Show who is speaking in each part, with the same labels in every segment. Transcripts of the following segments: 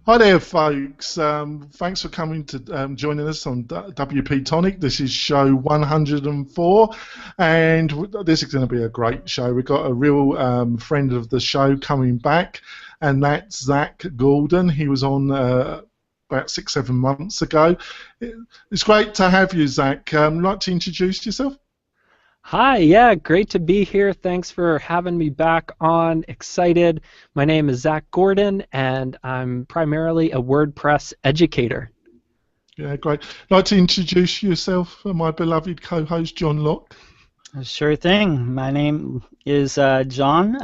Speaker 1: Hi there, folks. Thanks for coming to joining us on WP-Tonic. This is show 104, and this is going to be a great show. We've got a real friend of the show coming back, and that's Zac Gordon. He was on about 6-7 months ago. It's great to have you, Zac. Like to introduce yourself?
Speaker 2: Hi, yeah, great to be here. Thanks for having me back on. Excited. My name is Zac Gordon, and I'm primarily a WordPress educator.
Speaker 1: Yeah, great. Like to introduce yourself, my beloved co-host John Locke.
Speaker 3: Sure thing. My name is John.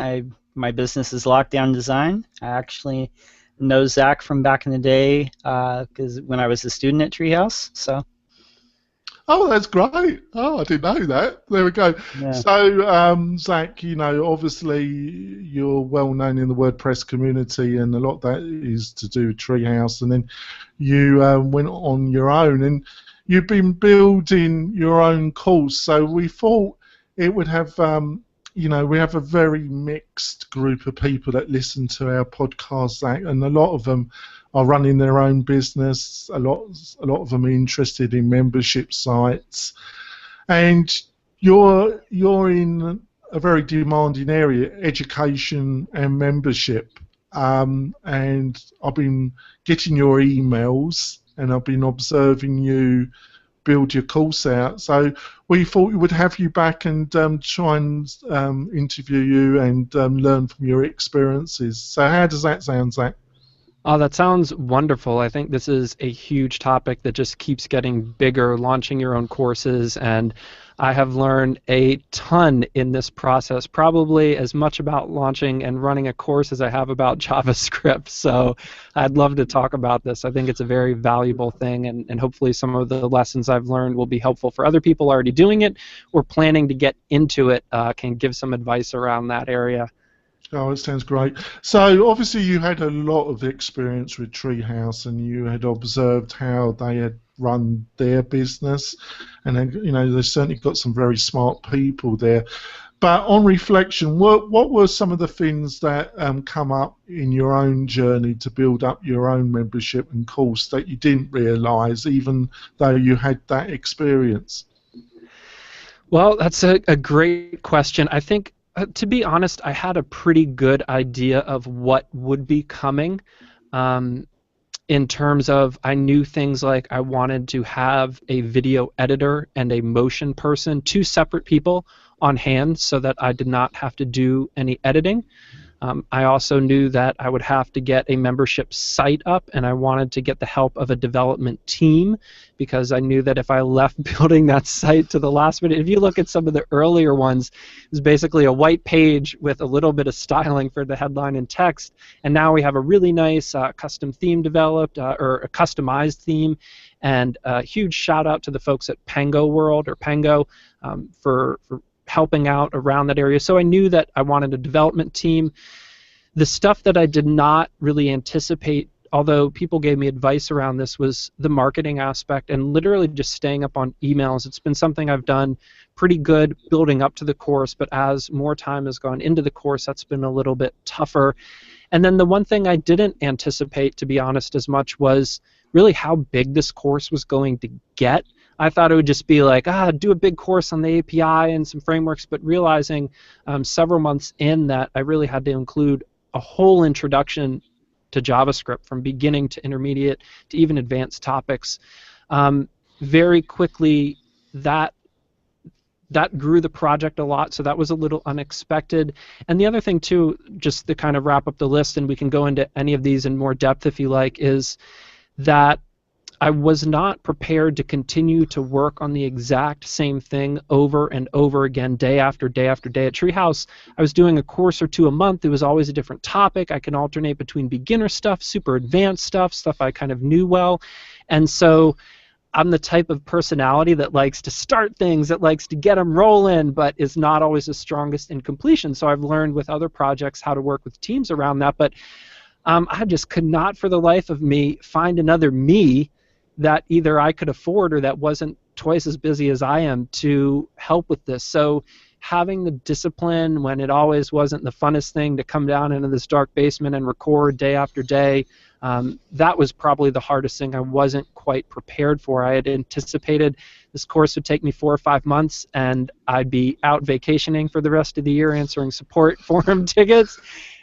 Speaker 3: My business is Lockdown Design. I actually know Zac from back in the day because when I was a student at TreeHouse. So.
Speaker 1: Oh, that's great. Oh, I didn't know that. There we go.
Speaker 3: Yeah.
Speaker 1: So, Zac, obviously you're well known in the WordPress community, and a lot of that is to do with TreeHouse. And then you went on your own, and you've been building your own course. So we thought it would have, we have a very mixed group of people that listen to our podcast, Zac, and a lot of them are running their own business. A lot of them are interested in membership sites, and you're in a very demanding area, education and membership. And I've been getting your emails, and I've been observing you build your course out. So we thought we would have you back and try and interview you and learn from your experiences. So how does that sound, Zac?
Speaker 2: Oh, that sounds wonderful. I think this is a huge topic that just keeps getting bigger, launching your own courses, and I have learned a ton in this process, probably as much about launching and running a course as I have about JavaScript. So I'd love to talk about this. I think it's a very valuable thing, and hopefully some of the lessons I've learned will be helpful for other people already doing it or planning to get into it, can give some advice around that area.
Speaker 1: Oh, it sounds great. So obviously you had a lot of experience with TreeHouse, and you had observed how they had run their business, and then, they've certainly got some very smart people there. But on reflection, what were some of the things that come up in your own journey to build up your own membership and course that you didn't realise, even though you had that experience?
Speaker 2: Well, that's a great question. I think, to be honest, I had a pretty good idea of what would be coming, in terms of I knew things like I wanted to have a video editor and a motion person, two separate people on hand so that I did not have to do any editing. I also knew that I would have to get a membership site up, and I wanted to get the help of a development team, because I knew that if I left building that site to the last minute, if you look at some of the earlier ones, it's basically a white page with a little bit of styling for the headline and text, and now we have a really nice custom theme developed, or a customized theme. And a huge shout out to the folks at Pango World, or Pango, for helping out around that area. So I knew that I wanted a development team. The stuff that I did not really anticipate, although people gave me advice around this, was the marketing aspect and literally just staying up on emails. It's been something I've done pretty good building up to the course, but as more time has gone into the course, that's been a little bit tougher. And then the one thing I didn't anticipate, to be honest, as much was really how big this course was going to get. I thought it would just be like, do a big course on the API and some frameworks, but realizing several months in that I really had to include a whole introduction to JavaScript from beginning to intermediate to even advanced topics. Very quickly, that grew the project a lot, so that was a little unexpected. And the other thing, too, just to kind of wrap up the list, and we can go into any of these in more depth if you like, is that I was not prepared to continue to work on the exact same thing over and over again, day after day after day. At TreeHouse, I was doing a course or two a month. It was always a different topic. I can alternate between beginner stuff, super advanced stuff I kind of knew well. And so I'm the type of personality that likes to start things, that likes to get them rolling, but is not always the strongest in completion. So I've learned with other projects how to work with teams around that. But I just could not for the life of me find another me that either I could afford or that wasn't twice as busy as I am to help with this. So having the discipline when it always wasn't the funnest thing to come down into this dark basement and record day after day, that was probably the hardest thing I wasn't quite prepared for. I had anticipated this course would take me 4 or 5 months, and I'd be out vacationing for the rest of the year answering support forum tickets,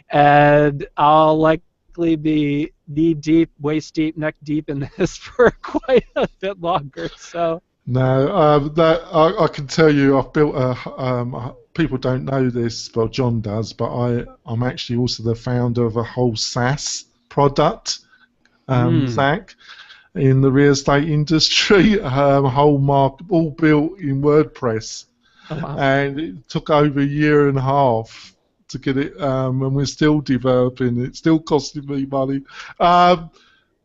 Speaker 2: and I'll likely be knee deep, waist deep, neck deep in this for quite a bit longer. So.
Speaker 1: No, that I can tell you, I've built a. People don't know this, but John does. But I'm actually also the founder of a whole SaaS product, Zac, in the real estate industry. Whole market, all built in WordPress, and it took over a year and a half to get it, and we're still developing. It's still costing me money.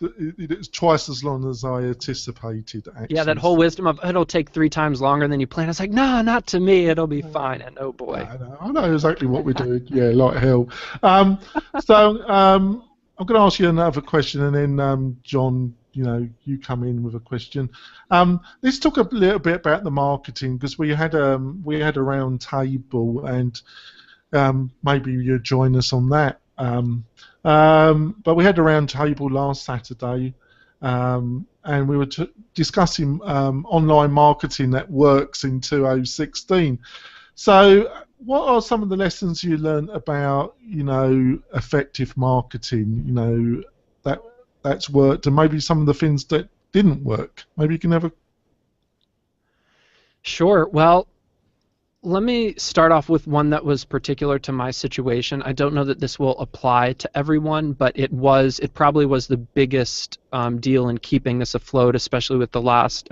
Speaker 1: It's twice as long as I anticipated, actually.
Speaker 2: Yeah, that whole wisdom of it'll take 3 times longer than you planned. It's like, no, not to me. It'll be fine. And oh boy.
Speaker 1: I know exactly what we're doing. Yeah, like hell. So I'm going to ask you another question, and then John, you come in with a question. Let's talk a little bit about the marketing, because we had a round table, and maybe you'll join us on that. But we had a round table last Saturday, and we were discussing online marketing that works in 2016. So what are some of the lessons you learned about, effective marketing, that's worked, and maybe some of the things that didn't work? Maybe you can have a...
Speaker 2: Sure. Well, let me start off with one that was particular to my situation. I don't know that this will apply to everyone, but it probably was the biggest deal in keeping this afloat, especially with the last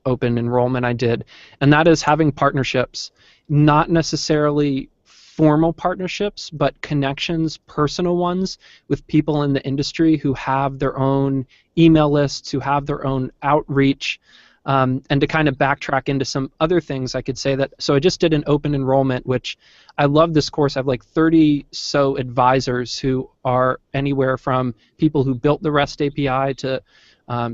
Speaker 2: open enrollment I did, and that is having partnerships. Not necessarily formal partnerships, but connections, personal ones, with people in the industry who have their own email lists, who have their own outreach. And to kind of backtrack into some other things, I could say that, so I just did an open enrollment, which I love this course. I have like 30 so advisors who are anywhere from people who built the REST API to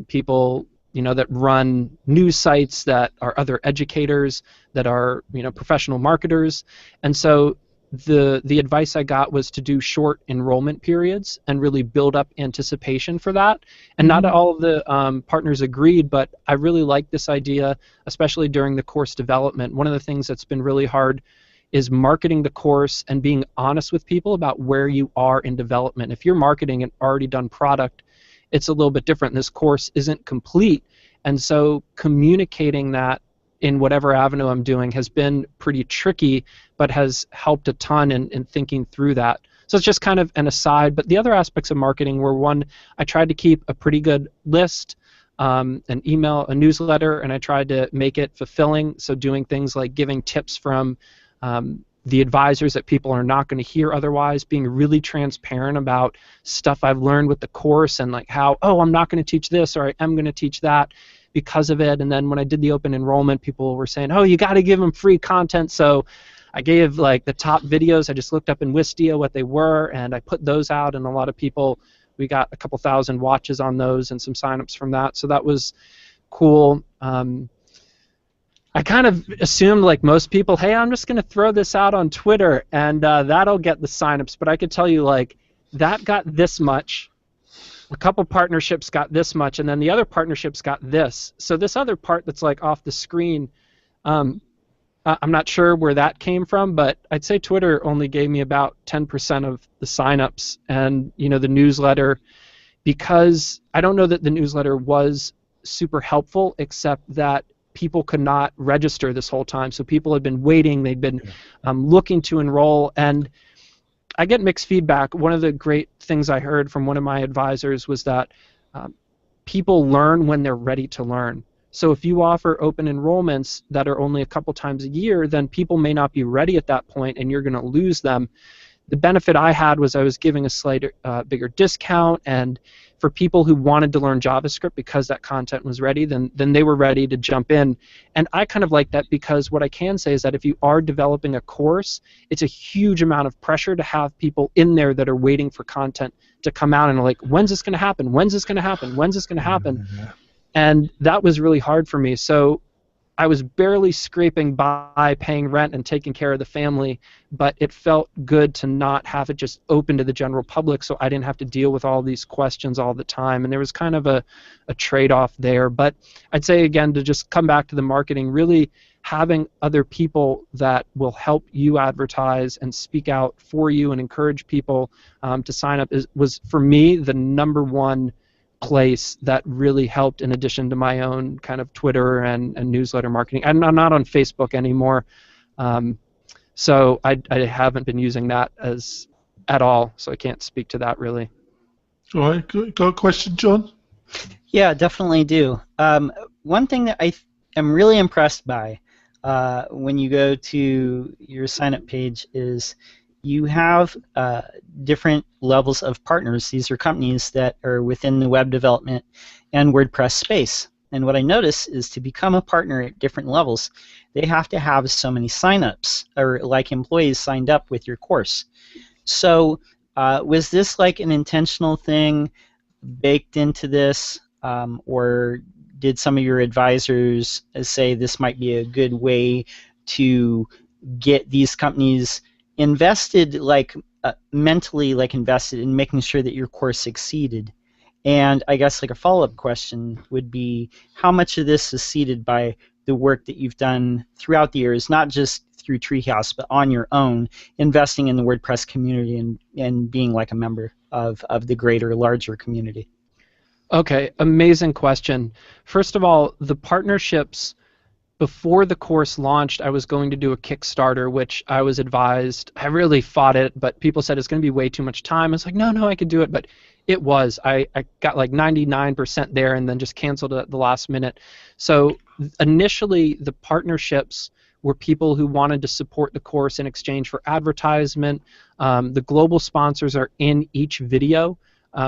Speaker 2: people that run news sites, that are other educators, that are professional marketers. And so the advice I got was to do short enrollment periods and really build up anticipation for that. And not all of the partners agreed, but I really like this idea, especially during the course development. One of the things that's been really hard is marketing the course and being honest with people about where you are in development. If you're marketing an already done product, it's a little bit different. This course isn't complete, and so communicating that in whatever avenue I'm doing has been pretty tricky, but has helped a ton in thinking through that. So it's just kind of an aside, but the other aspects of marketing were, one, I tried to keep a pretty good list, an email, a newsletter, and I tried to make it fulfilling, so doing things like giving tips from the advisors that people are not going to hear otherwise, being really transparent about stuff I've learned with the course, and like how, I'm not going to teach this, or I am going to teach that because of it. And then when I did the open enrollment, people were saying, you got to give them free content. So I gave like the top videos. I just looked up in Wistia what they were, and I put those out, and a lot of people, we got a couple thousand watches on those and some signups from that. So that was cool. I kind of assumed, like most people, hey, I'm just going to throw this out on Twitter, and that'll get the signups. But I could tell you, like, that got this much. A couple partnerships got this much, and then the other partnerships got this. So this other part that's like off the screen, I'm not sure where that came from, but I'd say Twitter only gave me about 10% of the signups, and the newsletter, because I don't know that the newsletter was super helpful, except that people could not register this whole time. So people had been waiting, they'd been looking to enroll, and I get mixed feedback. One of the great things I heard from one of my advisors was that people learn when they're ready to learn. So if you offer open enrollments that are only a couple times a year, then people may not be ready at that point, and you're going to lose them. The benefit I had was I was giving a slight bigger discount, and for people who wanted to learn JavaScript because that content was ready, then they were ready to jump in. And I kind of like that, because what I can say is that if you are developing a course, it's a huge amount of pressure to have people in there that are waiting for content to come out and are like, when's this going to happen? When's this going to happen? When's this going to happen? And that was really hard for me. So I was barely scraping by, paying rent and taking care of the family, but it felt good to not have it just open to the general public, so I didn't have to deal with all these questions all the time. And there was kind of a trade-off there. But I'd say, again, to just come back to the marketing, really having other people that will help you advertise and speak out for you and encourage people to sign up was, for me, the #1 place that really helped, in addition to my own kind of Twitter and newsletter marketing. I'm not on Facebook anymore, so I haven't been using that at all, so I can't speak to that really.
Speaker 1: All right, got a question, John?
Speaker 3: Yeah, definitely do. One thing that I am really impressed by when you go to your sign-up page is you have different levels of partners. These are companies that are within the web development and WordPress space. And what I notice is, to become a partner at different levels, they have to have so many sign-ups, or like employees signed up with your course. So was this like an intentional thing baked into this, or did some of your advisors say this might be a good way to get these companies invested, like mentally, like invested in making sure that your course succeeded? And I guess like a follow-up question would be, how much of this is seeded by the work that you've done throughout the years, not just through TreeHouse, but on your own, investing in the WordPress community and being like a member of the greater, larger community?
Speaker 2: Okay, amazing question. First of all, the partnerships, before the course launched, I was going to do a Kickstarter, which I was advised, I really fought it, but people said it's going to be way too much time. I was like, no, I could do it, but it was. I got like 99% there and then just canceled it at the last minute. So initially, the partnerships were people who wanted to support the course in exchange for advertisement. The global sponsors are in each video.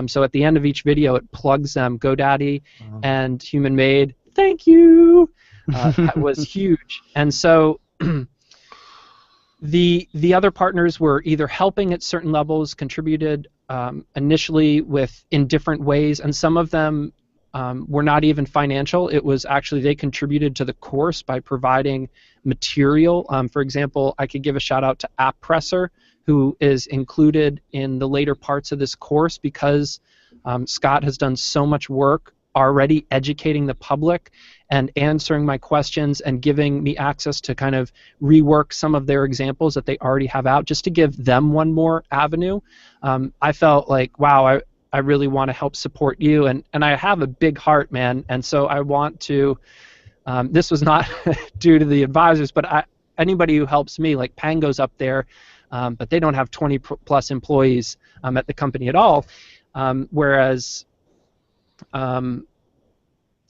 Speaker 2: So at the end of each video, it plugs them, GoDaddy and Human Made. Thank you. That was huge. And so the other partners were either helping at certain levels, contributed initially in different ways, and some of them were not even financial. It was actually, they contributed to the course by providing material. For example, I could give a shout out to AppPresser, who is included in the later parts of this course, because Scott has done so much work already educating the public and answering my questions and giving me access to kind of rework some of their examples that they already have out, just to give them one more avenue. I felt like, wow, I really want to help support you, and I have a big heart, man, and so I want to, this was not due to the advisors, but anybody who helps me, like Pango's up there, but they don't have 20 plus employees at the company at all, whereas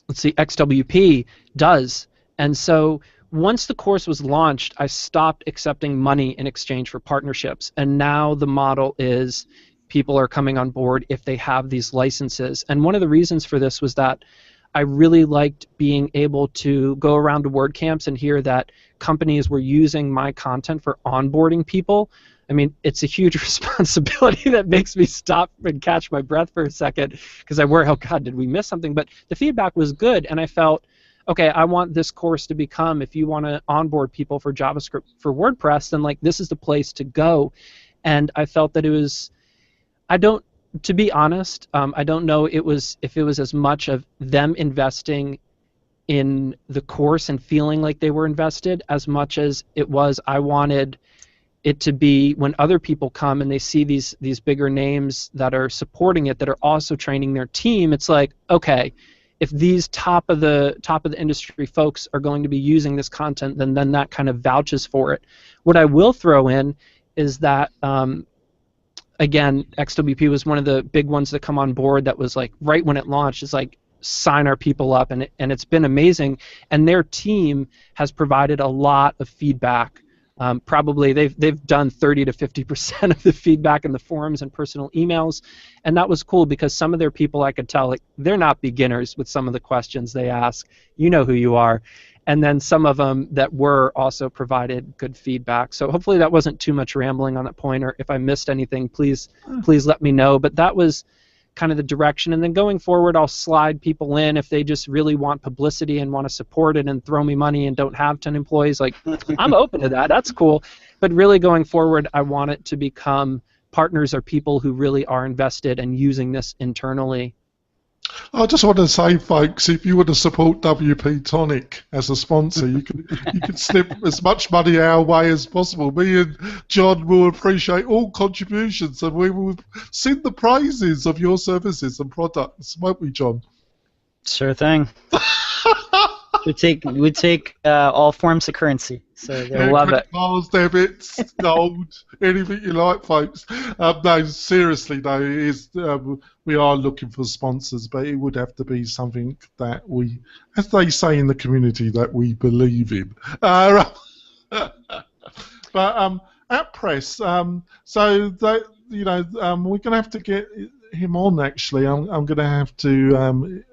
Speaker 2: let's see, XWP does. And so once the course was launched, I stopped accepting money in exchange for partnerships, and now the model is people are coming on board if they have these licenses. And one of the reasons for this was that I really liked being able to go around to WordCamps and hear that companies were using my content for onboarding people. I mean, it's a huge responsibility that makes me stop and catch my breath for a second, because I worry, oh God, did we miss something? But the feedback was good, and I felt, okay, I want this course to become, if you want to onboard people for JavaScript for WordPress, then like this is the place to go. And I felt that it was, to be honest, I don't know if it was as much of them investing in the course and feeling like they were invested, as much as it was I wanted it to be, when other people come and they see these bigger names that are supporting it, that are also training their team, it's like, okay, if these top of the industry folks are going to be using this content, then that kind of vouches for it. What I will throw in is that again, XWP was one of the big ones that come on board, that was like right when it launched, it's like, sign our people up, and it's been amazing, and their team has provided a lot of feedback. Probably they've done 30 to 50% of the feedback in the forums and personal emails, and that was cool, because some of their people, I could tell, like, they're not beginners with some of the questions they ask. You know who you are. And then some of them that were also provided good feedback. So hopefully that wasn't too much rambling on that point, or if I missed anything, please let me know. But that was kind of the direction. And then going forward, I'll slide people in if they just really want publicity and want to support it and throw me money and don't have 10 employees. Like, I'm open to that. That's cool. But really going forward, I want it to become partners or people who really are invested and using this internally.
Speaker 1: I just want to say, folks, if you want to support WP-Tonic as a sponsor, you can slip as much money our way as possible. Me and John will appreciate all contributions, and we will sing the praises of your services and products, won't we, John?
Speaker 3: Sure thing. we take all forms of currency. So
Speaker 2: I love it.
Speaker 1: Cards, debits, gold, anything you like, folks. No, seriously, though, it is, we are looking for sponsors, but it would have to be something that we, as they say in the community, that we believe in. But at Press, so that, you know, we're going to have to get him on. Actually, I'm going to have to,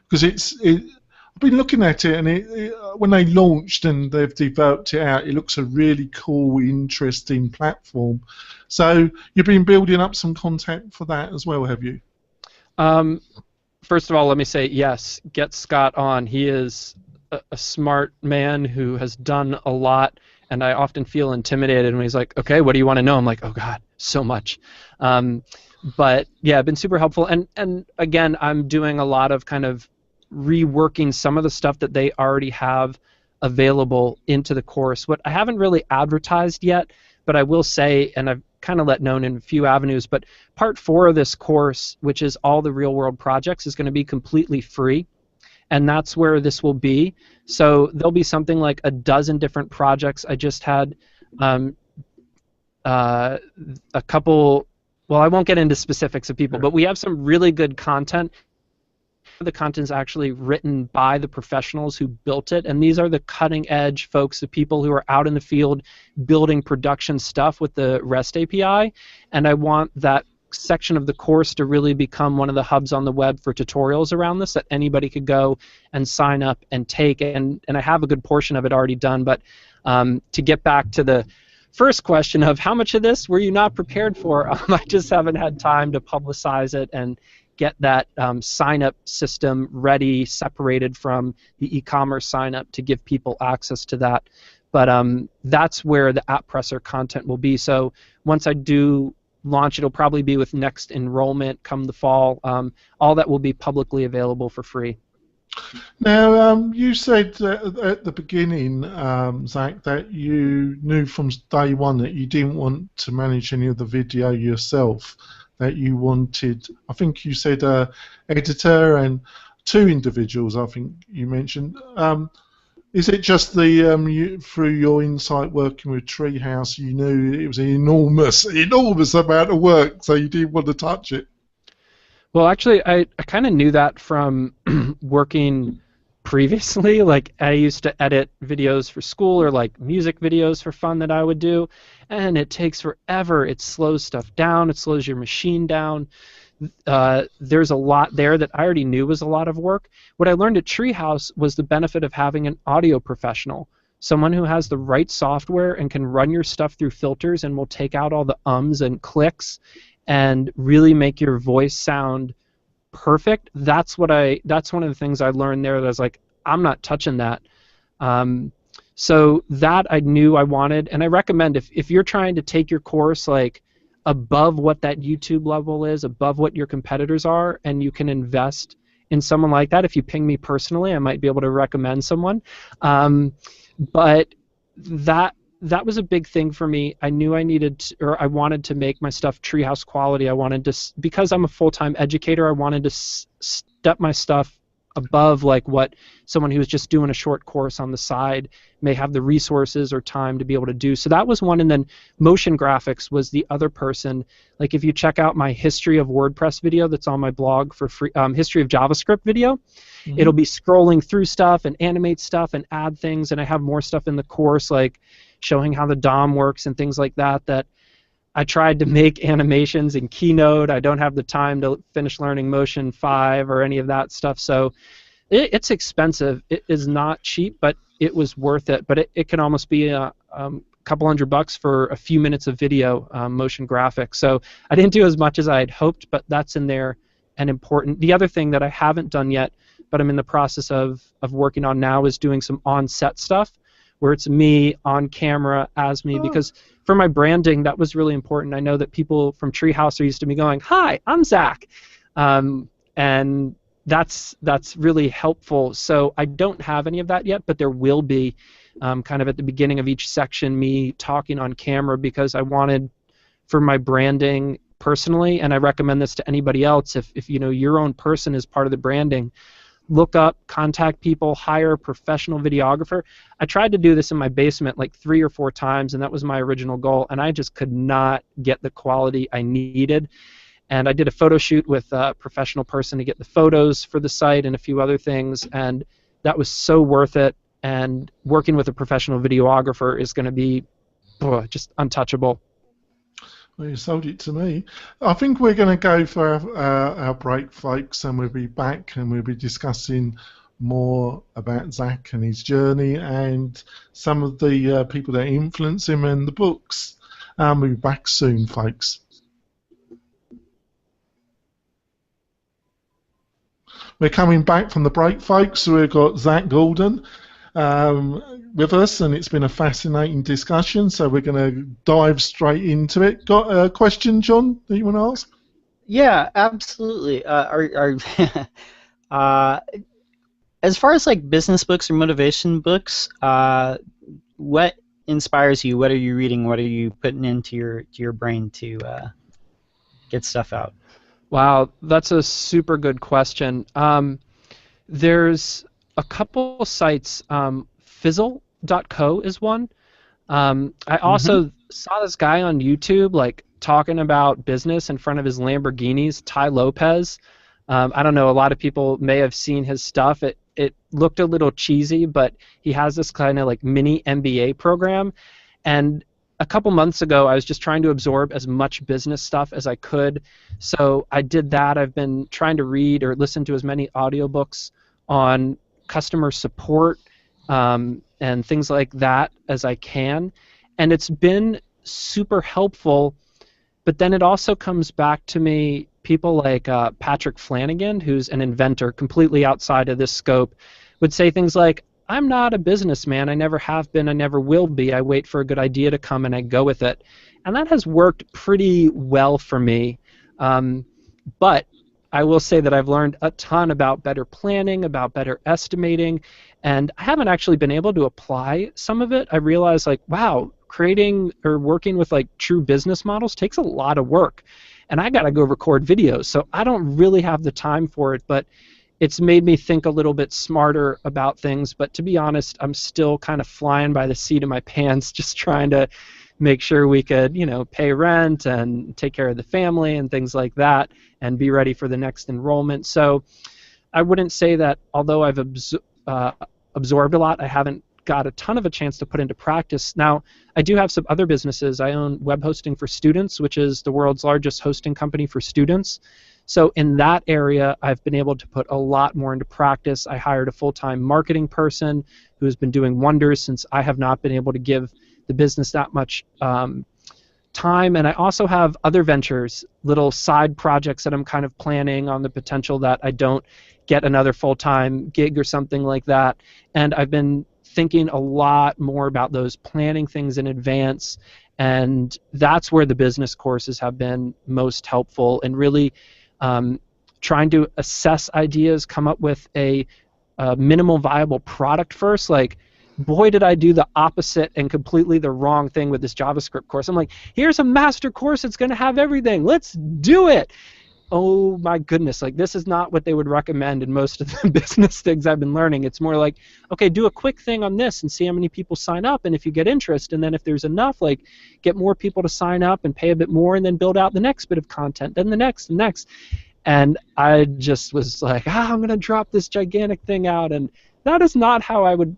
Speaker 1: because I've been looking at it, and when they launched and they've developed it out, it looks a really cool, interesting platform. So you've been building up some content for that as well, have you?
Speaker 2: First of all, let me say yes, get Scott on. He is a smart man who has done a lot, and I often feel intimidated when he's like, okay, what do you want to know? I'm like, oh God, so much. But yeah, been super helpful. And again, I'm doing a lot of kind of reworking some of the stuff that they already have available into the course. What I haven't really advertised yet, but I will say, and I've kind of let known in a few avenues, but part 4 of this course, which is all the real world projects, is going to be completely free, and that's where this will be. So there'll be something like a dozen different projects. I just had a couple, well, I won't get into specifics of people, but we have some really good content. The content is actually written by the professionals who built it, and these are the cutting edge folks, the people who are out in the field building production stuff with the REST API, and I want that section of the course to really become one of the hubs on the web for tutorials around this that anybody could go and sign up and take, and I have a good portion of it already done. But to get back to the first question of how much of this were you not prepared for, I just haven't had time to publicize it and get that sign-up system ready, separated from the e-commerce sign-up to give people access to that. But that's where the App Presser content will be. So once I do launch, it'll probably be with next enrollment come the fall. All that will be publicly available for free.
Speaker 1: Now, you said at the beginning, Zac, that you knew from day one that you didn't want to manage any of the video yourself, that you wanted, I think you said, editor and 2 individuals, I think you mentioned. Is it just the through your insight working with TreeHouse, you knew it was an enormous amount of work, so you didn't want to touch it?
Speaker 2: Well, actually, I kind of knew that from working previously. Like, I used to edit videos for school, or like music videos for fun that I would do, and it takes forever. It slows stuff down. It slows your machine down. There's a lot there that I already knew was a lot of work. What I learned at TreeHouse was the benefit of having an audio professional, someone who has the right software and can run your stuff through filters and will take out all the ums and clicks and really make your voice sound perfect. That's one of the things I learned there, that I was like, I'm not touching that. So that I knew I wanted, and I recommend if you're trying to take your course like above what that YouTube level is, above what your competitors are, and you can invest in someone like that. If you ping me personally, I might be able to recommend someone. But that was a big thing for me. I knew I needed to, or I wanted to make my stuff TreeHouse quality. I wanted to, because I'm a full-time educator, I wanted to step my stuff above like what someone who's just doing a short course on the side may have the resources or time to be able to do. So that was one, and then motion graphics was the other person. Like, if you check out my history of WordPress video that's on my blog for free, history of JavaScript video, it'll be scrolling through stuff and animate stuff and add things, and I have more stuff in the course like showing how the DOM works and things like that, that I tried to make animations in Keynote. I don't have the time to finish learning Motion 5 or any of that stuff, so it's expensive. It is not cheap, but it was worth it. But it can almost be a couple $100 for a few minutes of video, motion graphics. So I didn't do as much as I had hoped, but that's in there and important. The other thing that I haven't done yet, but I'm in the process of working on now, is doing some on-set stuff where it's me on camera as me, because for my branding, that was really important. I know that people from TreeHouse are used to me going, "Hi, I'm Zac," and that's really helpful. So I don't have any of that yet, but there will be kind of at the beginning of each section me talking on camera, because I wanted for my branding personally, and I recommend this to anybody else, if you know your own person is part of the branding, look up, contact people, hire a professional videographer. I tried to do this in my basement like 3 or 4 times, and that was my original goal, and I just could not get the quality I needed. And I did a photo shoot with a professional person to get the photos for the site and a few other things, and that was so worth it. And working with a professional videographer is going to be just untouchable.
Speaker 1: Well, you sold it to me. I think we're going to go for our break, folks, and we'll be back and we'll be discussing more about Zac and his journey and some of the people that influence him and the books. We'll be back soon, folks. We're coming back from the break, folks. So we've got Zac Gordon with us, and it's been a fascinating discussion, so we're going to dive straight into it. Got a question, John, that you want to ask?
Speaker 3: Yeah, absolutely. As far as like business books or motivation books, what inspires you? What are you reading? What are you putting into your brain to get stuff out?
Speaker 2: Wow, that's a super good question. There's a couple sites. Fizzle.co is one. I also saw this guy on YouTube like talking about business in front of his Lamborghinis, Ty Lopez. I don't know, a lot of people may have seen his stuff. It looked a little cheesy, but he has this kind of like mini MBA program. And a couple months ago, I was just trying to absorb as much business stuff as I could. So I did that. I've been trying to read or listen to as many audiobooks on customer support and things like that as I can. And it's been super helpful. But then it also comes back to me, people like Patrick Flanagan, who's an inventor completely outside of this scope, would say things like, "I'm not a businessman. I never have been. I never will be. I wait for a good idea to come and I go with it." And that has worked pretty well for me. But I will say that I've learned a ton about better planning, about better estimating, and I haven't actually been able to apply some of it. I realized, like, wow, creating or working with like true business models takes a lot of work, and I got to go record videos, so I don't really have the time for it. But it's made me think a little bit smarter about things. But to be honest, I'm still kind of flying by the seat of my pants, just trying to make sure we could, you know, pay rent and take care of the family and things like that, and be ready for the next enrollment. So I wouldn't say that although I've absorbed a lot, I haven't got a ton of a chance to put into practice. Now, I do have some other businesses. I own Web Hosting for Students, which is the world's largest hosting company for students. So in that area, I've been able to put a lot more into practice. I hired a full-time marketing person who has been doing wonders, since I have not been able to give the business that much time. And I also have other ventures, little side projects that I'm kind of planning on the potential that I don't get another full-time gig or something like that. And I've been thinking a lot more about those, planning things in advance. And that's where the business courses have been most helpful, and really trying to assess ideas, come up with a minimal viable product first. Like, boy, did I do the opposite and completely the wrong thing with this JavaScript course. I'm like, here's a master course that's going to have everything. Let's do it. Oh my goodness, like this is not what they would recommend in most of the business things I've been learning. It's more like, okay, do a quick thing on this and see how many people sign up, and if you get interest, and then if there's enough, like get more people to sign up and pay a bit more, and then build out the next bit of content, then the next, the next. And I just was like, I'm going to drop this gigantic thing out, and that is not how I would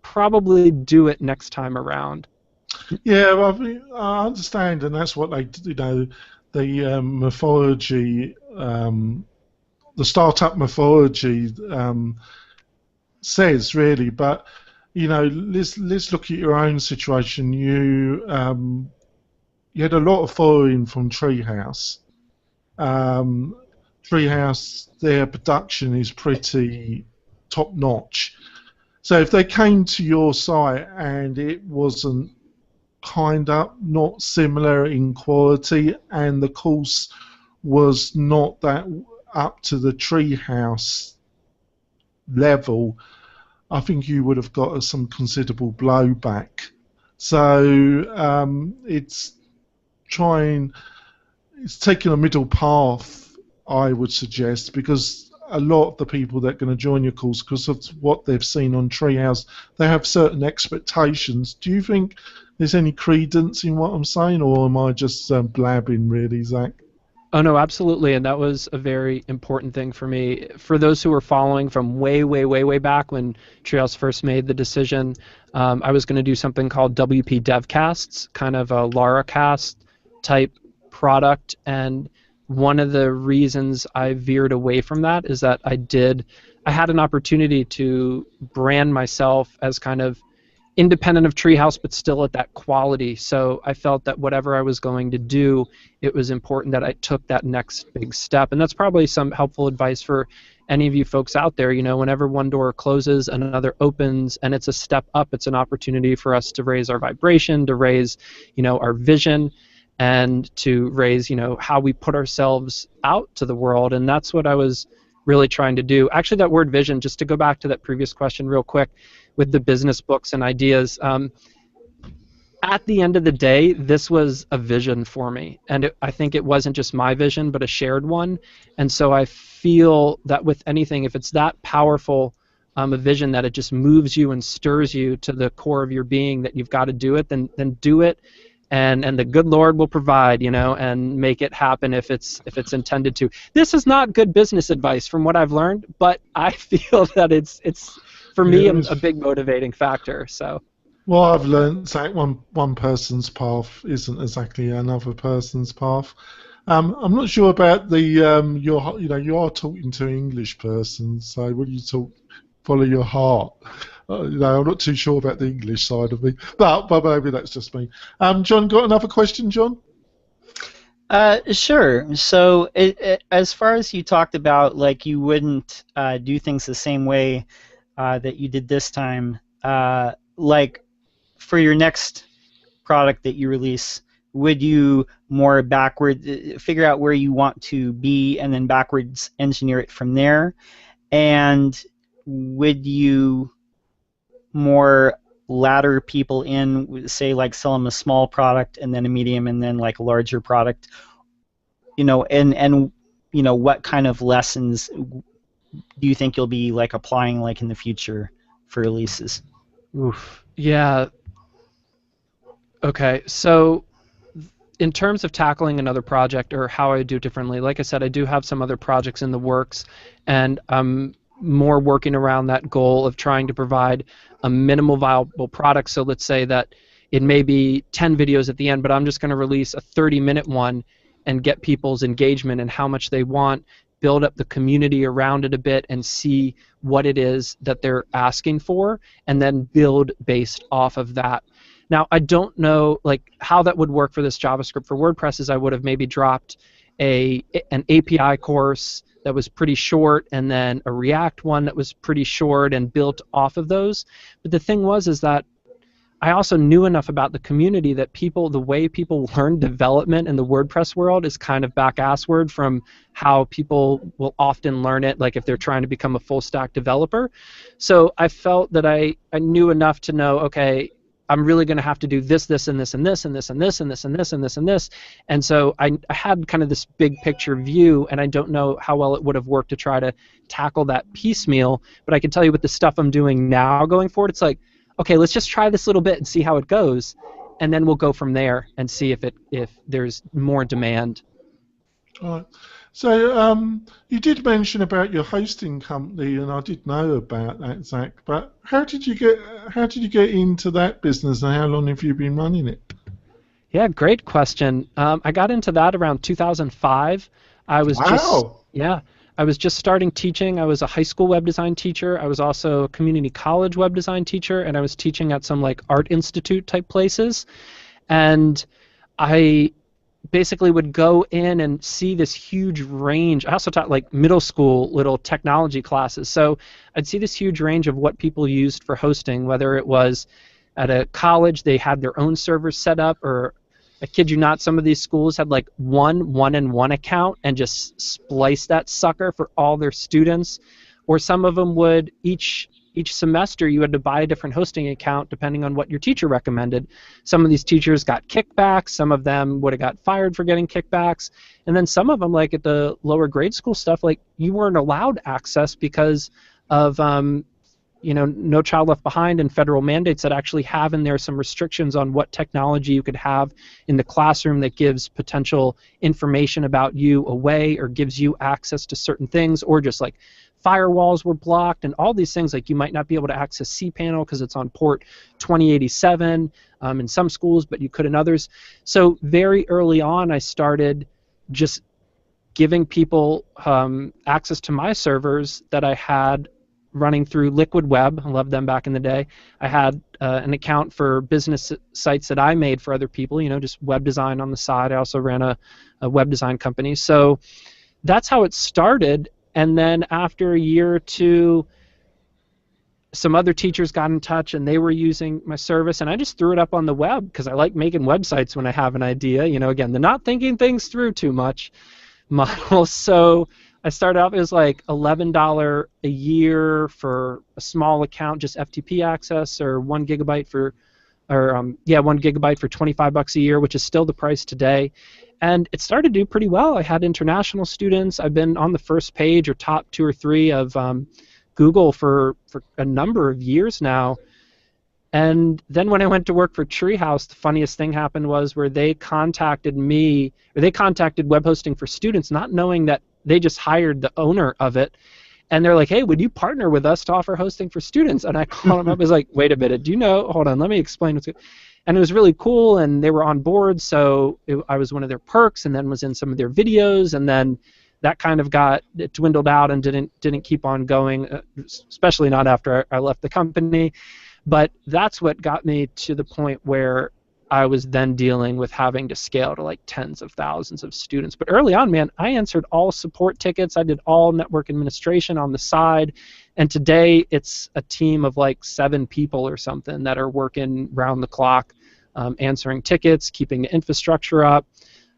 Speaker 2: probably do it next time around.
Speaker 1: Yeah, well, I understand, and that's what they, you know, the mythology, the startup mythology says really. But you know, let's look at your own situation. You had a lot of following from TreeHouse. TreeHouse, their production is pretty top notch. So if they came to your site and it wasn't kind of not similar in quality and the course was not that up to the TreeHouse level, I think you would have got some considerable blowback. So it's taking a middle path, I would suggest, because a lot of the people that are going to join your course, because of what they've seen on TreeHouse, they have certain expectations. Do you think there's any credence in what I'm saying, or am I just blabbing, really, Zac?
Speaker 2: Oh, no, absolutely, and that was a very important thing for me. For those who were following from way, way, way, way back when TreeHouse first made the decision, I was going to do something called WP Devcasts, kind of a LaraCast type product, and one of the reasons I veered away from that is that I had an opportunity to brand myself as kind of independent of TreeHouse, but still at that quality. So I felt that whatever I was going to do, it was important that I took that next big step. And that's probably some helpful advice for any of you folks out there. You know, whenever one door closes, another opens, and it's a step up. It's an opportunity for us to raise our vibration, to raise, you know, our vision, and to raise, you know, how we put ourselves out to the world. And that's what I was really trying to do. Actually, that word vision, just to go back to that previous question real quick with the business books and ideas, at the end of the day, this was a vision for me. And I think it wasn't just my vision, but a shared one. And so I feel that with anything, if it's that powerful a vision that it just moves you and stirs you to the core of your being, that you've got to do it, then do it. And the good Lord will provide, you know, and make it happen if it's intended to. This is not good business advice from what I've learned, but I feel that it's for me a big motivating factor. So.
Speaker 1: Well, I've learned that one person's path isn't exactly another person's path. I'm not sure about the you are talking to an English person, so when you talk, follow your heart. I'm not too sure about the English side of me, but maybe that's just me. John, got another question, John?
Speaker 3: Sure. So as far as you talked about, like you wouldn't do things the same way that you did this time, like for your next product that you release, would you more figure out where you want to be and then backwards engineer it from there? And would you more ladder people in, say like sell them a small product and then a medium and then like a larger product, you know, and you know, what kind of lessons do you think you'll be like applying like in the future for releases?
Speaker 2: Oof. Yeah. Okay, so in terms of tackling another project or how I do it differently, like I said, I do have some other projects in the works, and I'm more working around that goal of trying to provide a minimal viable product. So let's say that it may be 10 videos at the end, but I'm just going to release a 30-minute one and get people's engagement and how much they want, build up the community around it a bit and see what it is that they're asking for, and then build based off of that. Now, I don't know like how that would work for this JavaScript for WordPress. Is I would have maybe dropped an API course that was pretty short, and then a React one that was pretty short, and built off of those. But the thing is that I also knew enough about the community that the way people learn development in the WordPress world is kind of back-assward from how people will often learn it, like if they're trying to become a full-stack developer. So I felt that I knew enough to know, okay, I'm really going to have to do this, this, and this, and this, and this, and this, and this, and this, and this, and this. And so I had kind of this big picture view, and I don't know how well it would have worked to try to tackle that piecemeal. But I can tell you with the stuff I'm doing now going forward, it's like, okay, let's just try this little bit and see how it goes, and then we'll go from there and see if there's more demand.
Speaker 1: All right. So you did mention about your hosting company, and I did know about that, Zac. But how did you get into that business, and how long have you been running it?
Speaker 2: Yeah, great question. I got into that around 2005. I was I was just starting teaching. I was a high school web design teacher. I was also a community college web design teacher, and I was teaching at some like art institute type places. And I basically would go in and see this huge range. I also taught like middle school little technology classes, so I'd see this huge range of what people used for hosting, whether it was at a college they had their own servers set up, or I kid you not, some of these schools had like one-and-one account and just splice that sucker for all their students, or some of them would each semester you had to buy a different hosting account depending on what your teacher recommended. Some of these teachers got kickbacks, some of them would have got fired for getting kickbacks, and then some of them, like at the lower grade school stuff, like you weren't allowed access because of No Child Left Behind and federal mandates that actually have in there some restrictions on what technology you could have in the classroom that gives potential information about you away or gives you access to certain things, or just like firewalls were blocked and all these things. Like you might not be able to access cPanel because it's on port 2087 in some schools, but you could in others. So very early on I started just giving people access to my servers that I had running through Liquid Web. I loved them back in the day. I had an account for business sites that I made for other people, just web design on the side. I also ran a web design company. So that's how it started. And then after a year or two, some other teachers got in touch and they were using my service, and I just threw it up on the web because I like making websites when I have an idea. Again, the not thinking things through too much model. So I started out, it was like $11 a year for a small account, just FTP access, or 1 gigabyte for 1 gigabyte for $25 a year, which is still the price today. And it started to do pretty well. I had international students. I've been on the first page or top 2 or 3 of Google for a number of years now. And then when I went to work for TreeHouse, the funniest thing happened was where they contacted me, or they contacted Web Hosting for Students, not knowing that they just hired the owner of it. And they're like, hey, would you partner with us to offer hosting for students? And I called them up. I was like, wait a minute, hold on, let me explain what's going on. And it was really cool, and they were on board, so I was one of their perks, and then was in some of their videos, and then that kind of it dwindled out and didn't keep on going, especially not after I left the company. But that's what got me to the point where I was then dealing with having to scale to like tens of thousands of students. But early on, man, I answered all support tickets. I did all network administration on the side. And today it's a team of like 7 people or something that are working round the clock, answering tickets, keeping the infrastructure up.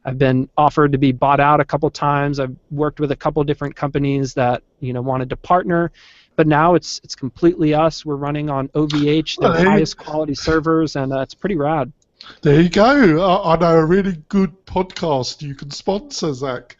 Speaker 2: I've been offered to be bought out a couple times. I've worked with a couple different companies that wanted to partner. But now it's completely us. We're running on OVH, the highest quality servers, and it's pretty rad.
Speaker 1: There you go. I know a really good podcast you can sponsor, Zac.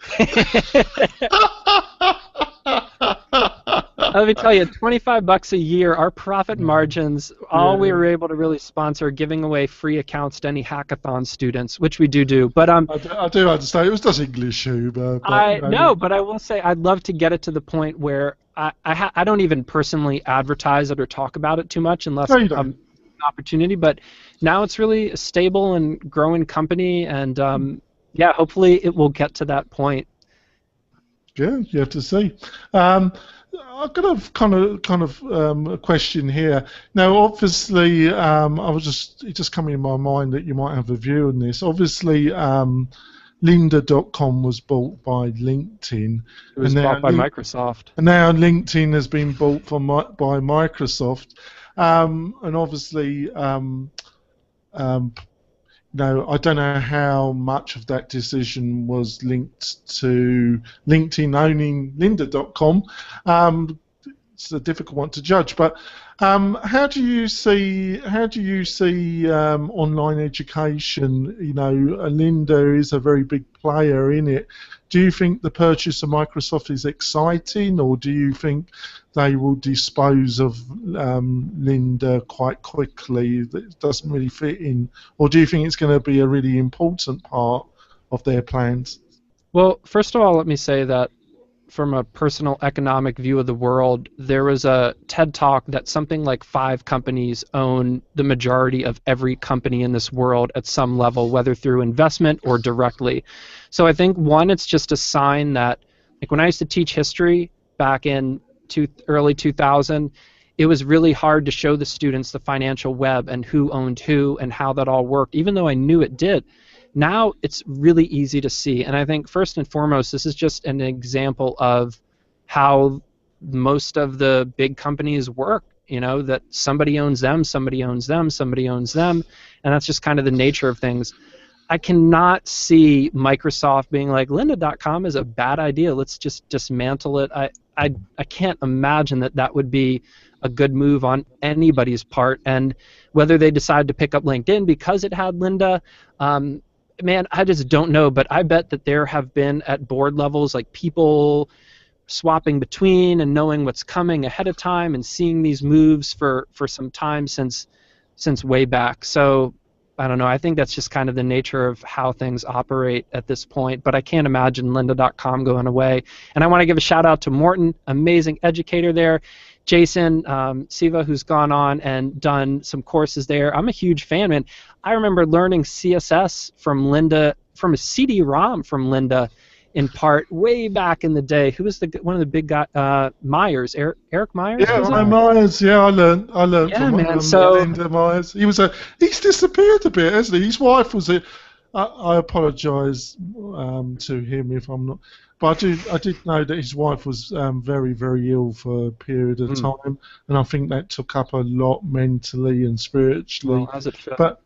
Speaker 2: Let me tell you, $25 a year, our profit margins, we were able to really sponsor giving away free accounts to any hackathon students, which we do. But
Speaker 1: I do understand. It was just English humor.
Speaker 2: No, but I will say I'd love to get it to the point where I don't even personally advertise it or talk about it too much unless an opportunity. But now it's really a stable and growing company, and hopefully it will get to that point.
Speaker 1: Yeah, you have to see. I've got a kind of a question here. Now, obviously, it just came in my mind that you might have a view on this. Obviously, Lynda.com was bought by LinkedIn.
Speaker 2: It was bought by Microsoft.
Speaker 1: And now LinkedIn has been bought by Microsoft. And obviously, I don't know how much of that decision was linked to LinkedIn owning Lynda.com. It's a difficult one to judge, but how do you see online education? Lynda is a very big player in it. Do you think the purchase of Microsoft is exciting, or do you think they will dispose of Lynda quite quickly? That doesn't really fit in, or do you think it's going to be a really important part of their plans?
Speaker 2: Well, first of all, let me say that from a personal economic view of the world, there was a TED Talk that something like 5 companies own the majority of every company in this world at some level, whether through investment or directly. So I think, one, it's just a sign that, like when I used to teach history back in early 2000, it was really hard to show the students the financial web and who owned who and how that all worked, even though I knew it did. Now it's really easy to see, and I think first and foremost, this is just an example of how most of the big companies work. You know, that somebody owns them, somebody owns them, somebody owns them, and that's just kind of the nature of things. I cannot see Microsoft being like, lynda.com is a bad idea, let's just dismantle it. I can't imagine that that would be a good move on anybody's part. And whether they decide to pick up LinkedIn because it had Lynda, man, I just don't know. But I bet that there have been at board levels like people swapping between and knowing what's coming ahead of time and seeing these moves for some time since way back. So I don't know. I think that's just kind of the nature of how things operate at this point. But I can't imagine lynda.com going away. And I want to give a shout out to Morton, amazing educator there. Jason Siva, who's gone on and done some courses there. I'm a huge fan, man. I remember learning CSS from Lynda, from a CD-ROM from Lynda, in part way back in the day. Who was one of the big guys? Myers, Eric Myers.
Speaker 1: Yeah, Myers. Yeah, I learned from
Speaker 2: Lynda
Speaker 1: Myers. He's disappeared a bit, hasn't he? His wife was a. I apologise to him if I'm not, but I did know that his wife was very, very ill for a period of time, and I think that took up a lot mentally and spiritually.
Speaker 2: Well, as it should.
Speaker 1: But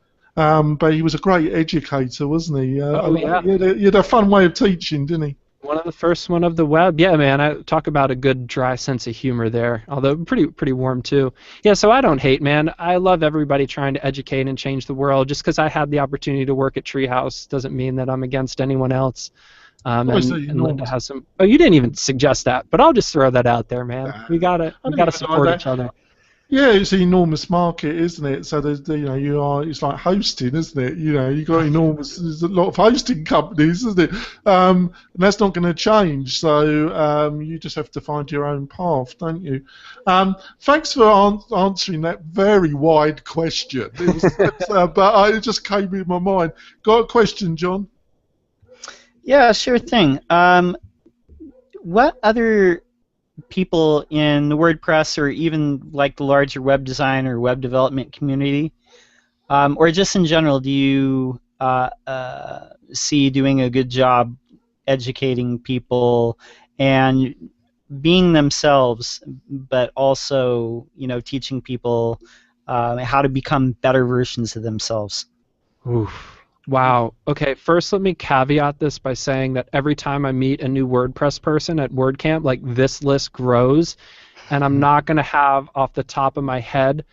Speaker 1: he was a great educator, wasn't he?
Speaker 2: Yeah.
Speaker 1: He had a fun way of teaching, didn't he?
Speaker 2: One of the first one of the web. Yeah, man, I talk about a good dry sense of humor there, although pretty warm too. Yeah, so I don't hate, man. I love everybody trying to educate and change the world. Just because I had the opportunity to work at TreeHouse doesn't mean that I'm against anyone else. And Lynda has some. Oh, you didn't even suggest that, but I'll just throw that out there, man. We gotta support each other.
Speaker 1: Yeah, it's an enormous market, isn't it? So there's, it's like hosting, isn't it? You got there's a lot of hosting companies, isn't it? And that's not going to change. So you just have to find your own path, don't you? Thanks for answering that very wide question. But it just came in my mind. Got a question, John?
Speaker 3: Yeah, sure thing. What other people in the WordPress or even like the larger web design or web development community, or just in general, do you see doing a good job educating people and being themselves, but also teaching people how to become better versions of themselves?
Speaker 2: Oof. Wow. Okay, first let me caveat this by saying that every time I meet a new WordPress person at WordCamp, like, this list grows, and I'm not going to have off the top of my head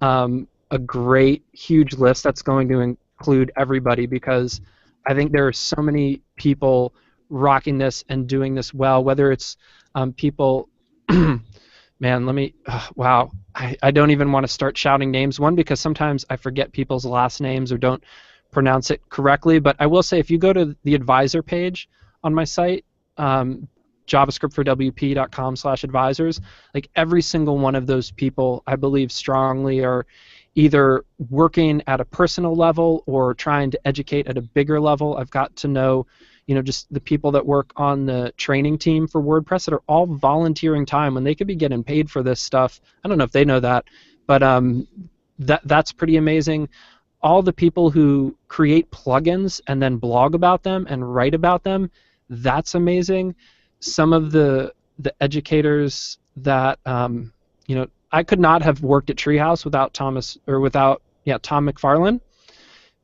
Speaker 2: a great, huge list that's going to include everybody, because I think there are so many people rocking this and doing this well, whether it's people, man, wow, I don't even want to start shouting names. One, because sometimes I forget people's last names or don't pronounce it correctly, but I will say if you go to the advisor page on my site, javascriptforwp.com/advisors, like, every single one of those people, I believe strongly, are either working at a personal level or trying to educate at a bigger level. I've got to know, just the people that work on the training team for WordPress that are all volunteering time when they could be getting paid for this stuff. I don't know if they know that, but that's pretty amazing. All the people who create plugins and then blog about them and write about them, that's amazing. Some of the educators that I could not have worked at TreeHouse without Tom McFarlane,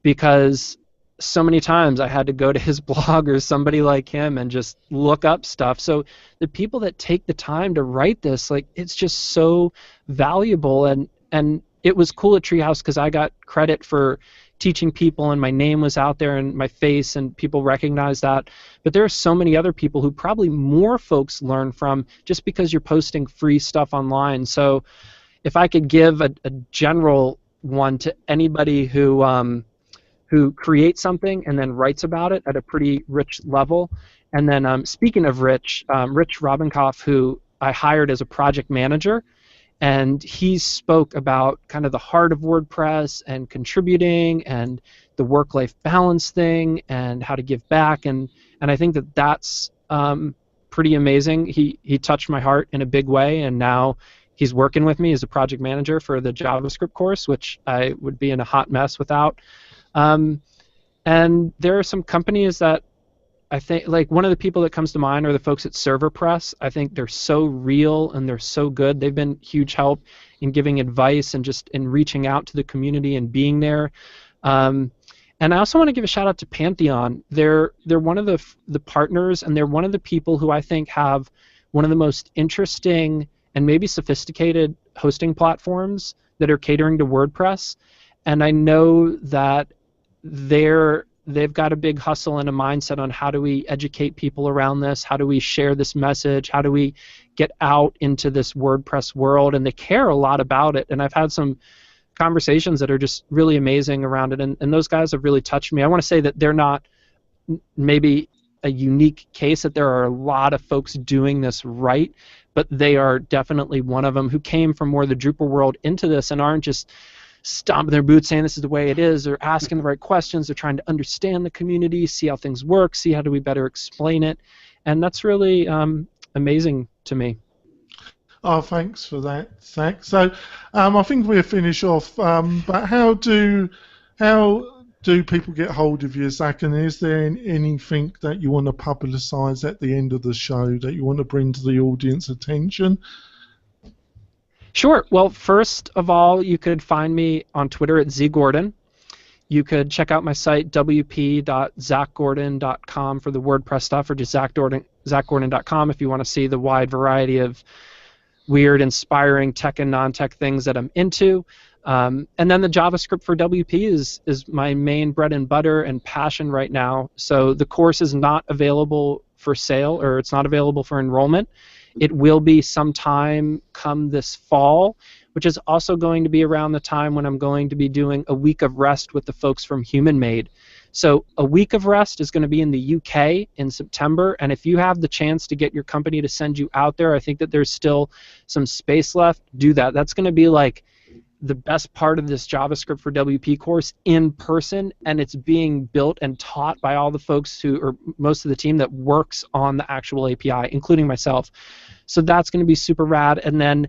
Speaker 2: because so many times I had to go to his blog or somebody like him and just look up stuff. So the people that take the time to write this, like, it's just so valuable, and it was cool at TreeHouse because I got credit for teaching people, and my name was out there and my face, and people recognized that. But there are so many other people who probably more folks learn from just because you're posting free stuff online. So if I could give a general one to anybody who creates something and then writes about it at a pretty rich level, and then speaking of Rich Robinkoff, who I hired as a project manager, and he spoke about kind of the heart of WordPress and contributing and the work-life balance thing and how to give back, and I think that that's pretty amazing. He touched my heart in a big way, and now he's working with me as a project manager for the JavaScript course, which I would be in a hot mess without. And there are some companies that I think, like one of the people that comes to mind are the folks at ServerPress. I think they're so real and they're so good. They've been huge help in giving advice and just in reaching out to the community and being there. And I also want to give a shout out to Pantheon. They're one of the partners, and they're one of the people who I think have one of the most interesting and maybe sophisticated hosting platforms that are catering to WordPress. And I know that they've got a big hustle and a mindset on how do we educate people around this, how do we share this message, how do we get out into this WordPress world, and they care a lot about it. And I've had some conversations that are just really amazing around it, and those guys have really touched me. I want to say that they're not maybe a unique case, that there are a lot of folks doing this right, but they are definitely one of them who came from more the Drupal world into this and aren't just stomping their boots saying this is the way it is. They're asking the right questions. They're trying to understand the community, see how things work, see how do we better explain it, and that's really amazing to me.
Speaker 1: Oh, thanks for that, Zac. So I think we'll finish off, but how do people get hold of you, Zac, and is there anything that you want to publicise at the end of the show that you want to bring to the audience attention?
Speaker 2: Sure. Well, first of all, you could find me on Twitter at @zgordon. You could check out my site, wp.zacgordon.com, for the WordPress stuff, or just zacgordon.com if you want to see the wide variety of weird, inspiring tech and non-tech things that I'm into. And then the JavaScript for WP is my main bread and butter and passion right now. So the course is not available for sale, or it's not available for enrollment. It will be sometime come this fall, which is also going to be around the time when I'm going to be doing a week of rest with the folks from Human Made. So a week of rest is going to be in the UK in September, and if you have the chance to get your company to send you out there, I think that there's still some space left. Do that. That's going to be like the best part of this JavaScript for WP course in person, and it's being built and taught by all the folks who, or most of the team that works on the actual API, including myself. So that's going to be super rad. And then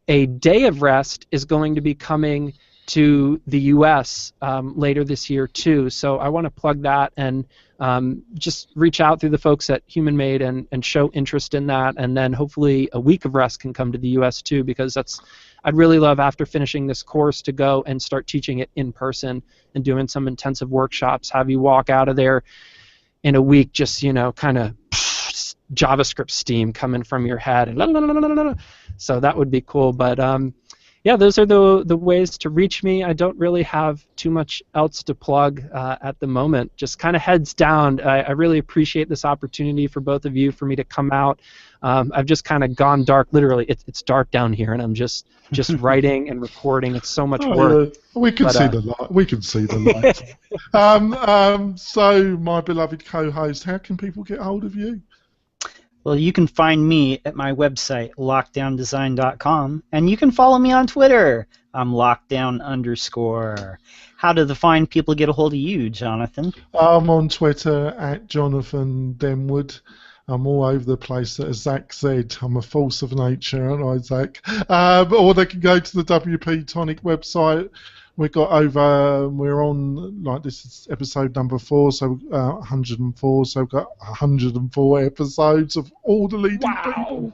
Speaker 2: a day of rest is going to be coming to the US later this year too. So I want to plug that and just reach out through the folks at Human Made and show interest in that, and then hopefully a week of rest can come to the US too, because I'd really love, after finishing this course, to go and start teaching it in person and doing some intensive workshops, have you walk out of there in a week just, kind of JavaScript steam coming from your head, and so that would be cool. But yeah, those are the ways to reach me. I don't really have too much else to plug at the moment. Just kind of heads down. I really appreciate this opportunity for both of you, for me to come out. I've just kind of gone dark. Literally, it's dark down here, and I'm just writing and recording. It's so much work.
Speaker 1: We can see the light. We can see the light. So, my beloved co-host, how can people get hold of you?
Speaker 3: Well, you can find me at my website, lockdowndesign.com, and you can follow me on Twitter. I'm lockdown_. How do the fine people get a hold of you, Jonathan?
Speaker 1: I'm on Twitter at Jonathan Denwood. I'm all over the place, as Zac said. I'm a force of nature, aren't I, Zac? Or they can go to the WP-Tonic website. We're on, like, this is episode number 4, so 104, so we've got 104 episodes of all the leading people.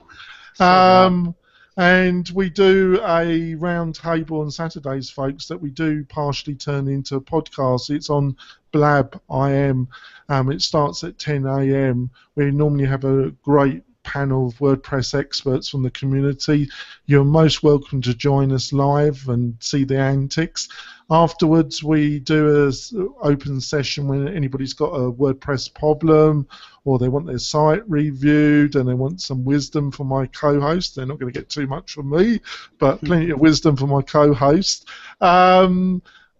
Speaker 1: And we do a round table on Saturdays, folks, that we do partially turn into a podcast. It's on Blab IM. It starts at 10 a.m. We normally have a great panel of WordPress experts from the community. You're most welcome to join us live and see the antics. Afterwards, we do an open session when anybody's got a WordPress problem, or they want their site reviewed and they want some wisdom from my co-host. They're not going to get too much from me, but plenty of wisdom from my co-host.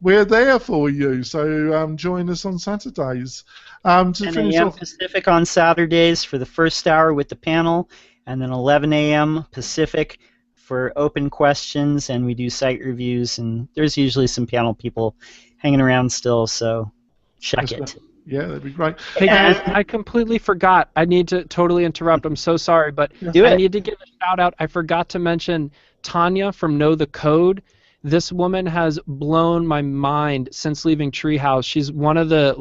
Speaker 1: We're there for you, so join us on Saturdays. To
Speaker 3: 10
Speaker 1: finish
Speaker 3: a.m.
Speaker 1: off,
Speaker 3: Pacific on Saturdays for the first hour with the panel, and then 11 a.m. Pacific for open questions, and we do site reviews, and there's usually some panel people hanging around still, so check it.
Speaker 1: Yeah, that'd be great.
Speaker 2: Hey guys, I completely forgot. I need to totally interrupt. I'm so sorry, but I need to give a shout out. I forgot to mention Tanya from Know the Code. this woman has blown my mind since leaving TreeHouse. She's one of the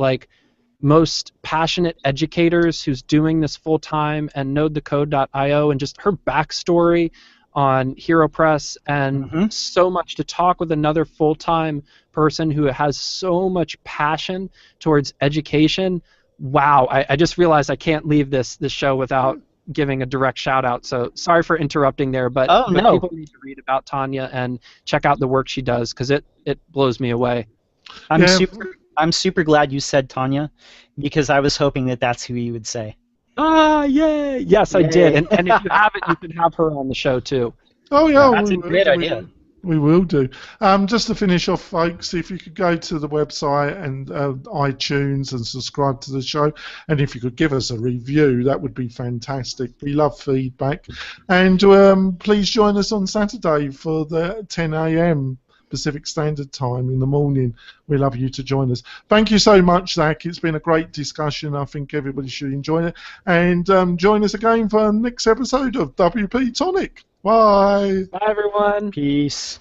Speaker 2: most passionate educators who's doing this full time, and NodeTheCode.io, and just her backstory on HeroPress, and so much to talk with another full-time person who has so much passion towards education. Wow, I just realized I can't leave this show without giving a direct shout out. So sorry for interrupting there, but people need to read about Tanya and check out the work she does, because it blows me away.
Speaker 3: I'm super glad you said Tanya, because I was hoping that that's who you would say.
Speaker 2: Yay! Yes, I did. And if you haven't, you can have her on the show too.
Speaker 1: Oh yeah,
Speaker 3: that's a great idea.
Speaker 1: We will do. Just to finish off, folks, if you could go to the website and iTunes and subscribe to the show, and if you could give us a review, that would be fantastic. We love feedback. And please join us on Saturday for the 10 a.m. Pacific Standard Time in the morning. We love you to join us. Thank you so much, Zac. It's been a great discussion. I think everybody should enjoy it. And join us again for the next episode of WP-Tonic. Bye.
Speaker 2: Bye, everyone.
Speaker 3: Peace.